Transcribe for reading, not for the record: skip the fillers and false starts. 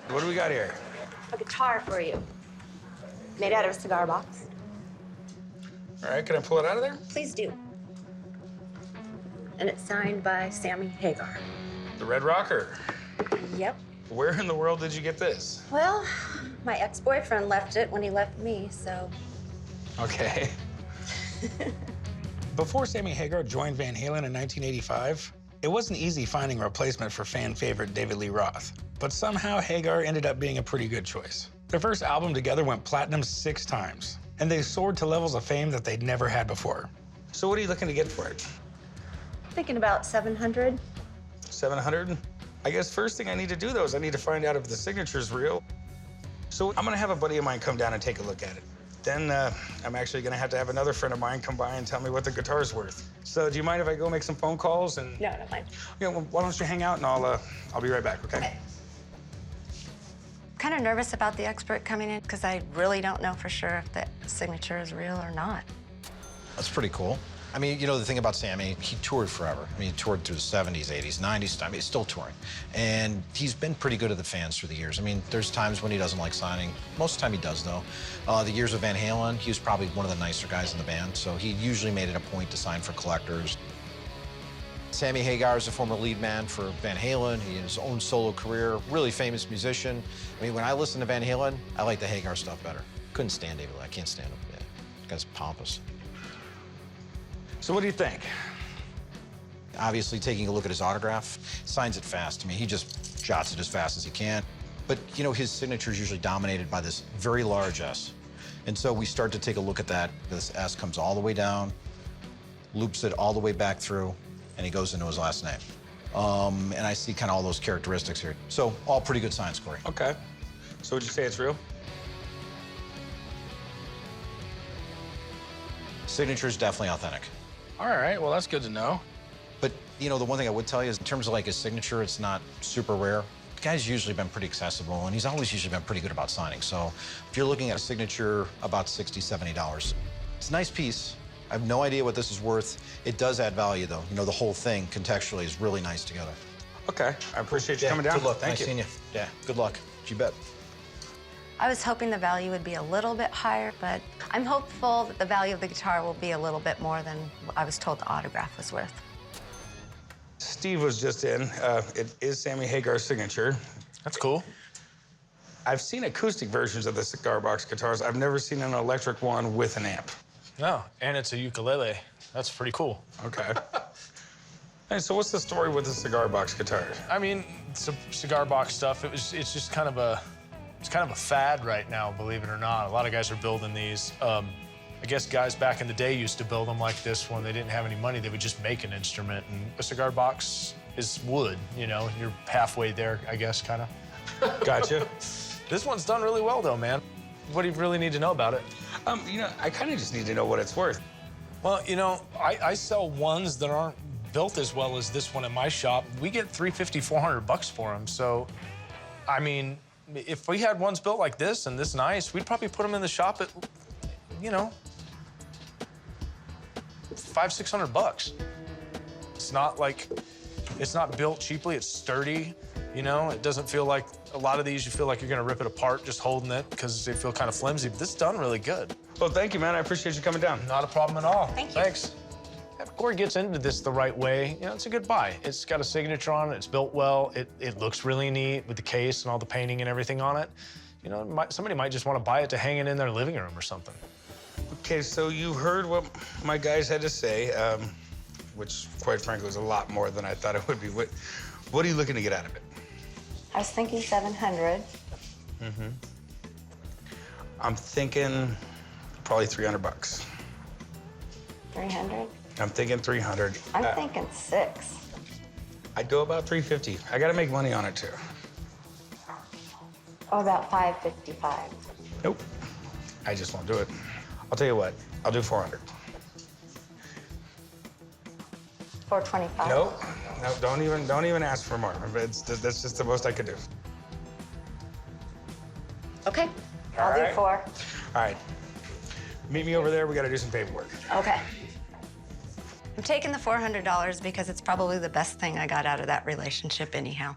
What do we got here? A guitar for you. Made out of a cigar box. All right, can I pull it out of there? Please do. And it's signed by Sammy Hagar. The Red Rocker. Yep. Where in the world did you get this? Well, my ex-boyfriend left it when he left me, so... Okay. Before Sammy Hagar joined Van Halen in 1985, it wasn't easy finding a replacement for fan favorite David Lee Roth. But somehow Hagar ended up being a pretty good choice. Their first album together went platinum 6 times, and they soared to levels of fame that they'd never had before. So what are you looking to get for it? Thinking about 700. 700? I guess first thing I need to do, though, is I need to find out if the signature's real. So I'm gonna have a buddy of mine come down and take a look at it. Then I'm actually gonna have another friend of mine come by and tell me what the guitar's worth. So do you mind if I go make some phone calls and... No, don't mind. Yeah, well, why don't you hang out and I'll be right back, okay? Kind of nervous about the expert coming in because I really don't know for sure if the signature is real or not. That's pretty cool. I mean, you know, the thing about Sammy, he toured forever. I mean, he toured through the 70s, 80s, 90s. I mean, he's still touring. And he's been pretty good to the fans through the years. I mean, there's times when he doesn't like signing. Most of the time he does, though. The years of Van Halen, he was probably one of the nicer guys in the band, so he usually made it a point to sign for collectors. Sammy Hagar is a former lead man for Van Halen. He had his own solo career, really famous musician. I mean, when I listen to Van Halen, I like the Hagar stuff better. Couldn't stand David Lee. I can't stand him. Yeah. This guy's pompous. So what do you think? Obviously, taking a look at his autograph, signs it fast. I mean, he just jots it as fast as he can. But, you know, his signature is usually dominated by this very large S. And so we start to take a look at that. This S comes all the way down, loops it all the way back through, and he goes into his last name. And I see kind of all those characteristics here. So all pretty good signs, Corey. Okay. So would you say it's real? Signature is definitely authentic. All right, well, that's good to know. But, you know, the one thing I would tell you is in terms of, like, his signature, it's not super rare. The guy's usually been pretty accessible, and he's always usually been pretty good about signing. So if you're looking at a signature, about $60, $70. It's a nice piece. I have no idea what this is worth. It does add value, though. You know, the whole thing, contextually, is really nice together. Okay, I appreciate you coming down. Good luck. Thank Nice you. seeing you. Yeah, good luck. You bet. I was hoping the value would be a little bit higher, but I'm hopeful that the value of the guitar will be a little bit more than I was told the autograph was worth. Steve was just in. It is Sammy Hagar's signature. That's cool. I've seen acoustic versions of the cigar box guitars. I've never seen an electric one with an amp. No, and it's a ukulele. That's pretty cool. Okay. Hey, so what's the story with the cigar box guitar? I mean, cigar box stuff. It's just kind of a fad right now, believe it or not. A lot of guys are building these. I guess guys back in the day used to build them like this when they didn't have any money. They would just make an instrument, and a cigar box is wood. You know, you're halfway there, I guess, kind of. Gotcha. This one's done really well, though, man. What do you really need to know about it? You know, I kind of just need to know what it's worth. Well, you know, I sell ones that aren't built as well as this one in my shop. We get $350, $400 for them. So, I mean, if we had ones built like this and this nice, we'd probably put them in the shop at, you know, $500, $600. It's not like, it's not built cheaply. It's sturdy. You know, it doesn't feel like a lot of these, you feel like you're gonna rip it apart just holding it because they feel kind of flimsy, but this is done really good. Well, thank you, man. I appreciate you coming down. Not a problem at all. Thank you. Thanks. If Corey gets into this the right way, you know, it's a good buy. It's got a signature on it. It's built well. It looks really neat with the case and all the painting and everything on it. You know, somebody might just want to buy it to hang it in their living room or something. Okay, so you heard what my guys had to say, which, quite frankly, was a lot more than I thought it would be. What are you looking to get out of it? I was thinking 700. Mm-hmm. I'm thinking probably $300. 300? I'm thinking 300. I'm thinking 6. I'd go about 350. I gotta make money on it, too. Oh, about 555. Nope. I just won't do it. I'll tell you what, I'll do 400. 425. Nope. No, don't even ask for more. That's just the most I could do. Okay, I'll do 4. All right. Meet me over there. We got to do some paperwork. Okay. I'm taking the $400 because it's probably the best thing I got out of that relationship anyhow.